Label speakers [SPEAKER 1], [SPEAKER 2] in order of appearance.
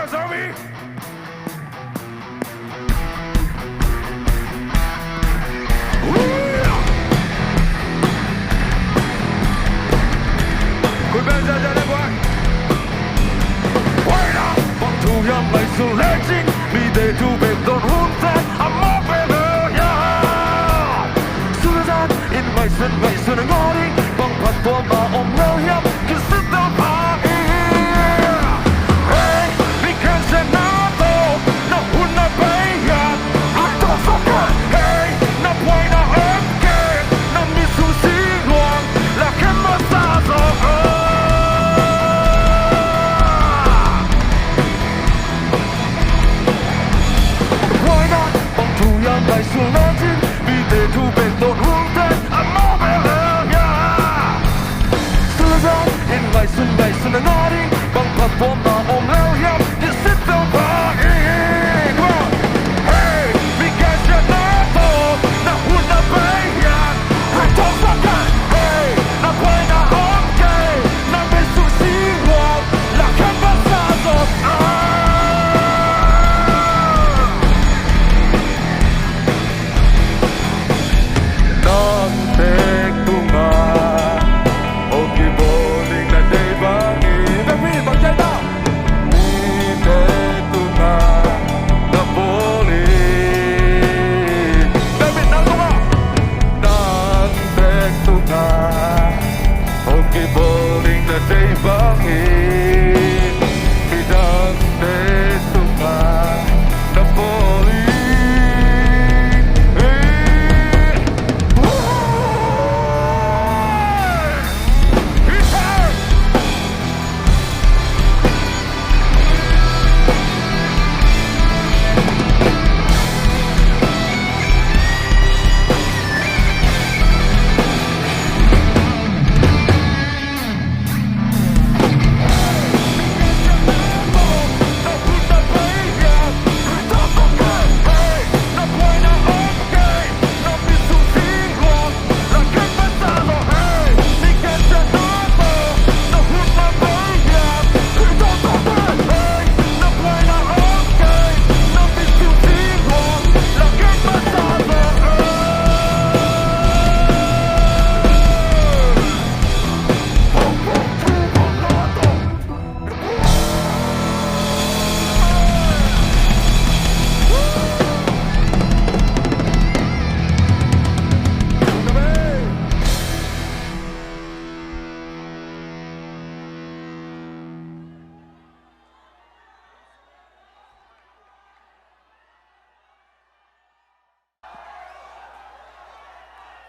[SPEAKER 1] Tawh, Zomi. Khup Bawi ra ra Innkuan. Quay nào, bọn thù nhằm lại sự lẽ chính, vì để thu về đồn hôn ra, ấm về bờ nhà. Xưa gian, in ngày xuân ngó đi, bằng phạt của mà ôm nhau hiếp, cứ sức đau phá ý. Hey, vi kan känna då, när hon är bejad, att de socker. Hey, när Buai när öppnar, när min sol ser lång, la hemma stans och lại xuống lên trên vì để thu về tổn hương tên ấm máu về lửa nhà xưa gian in ngày xuân ngó đi bằng phật vô mà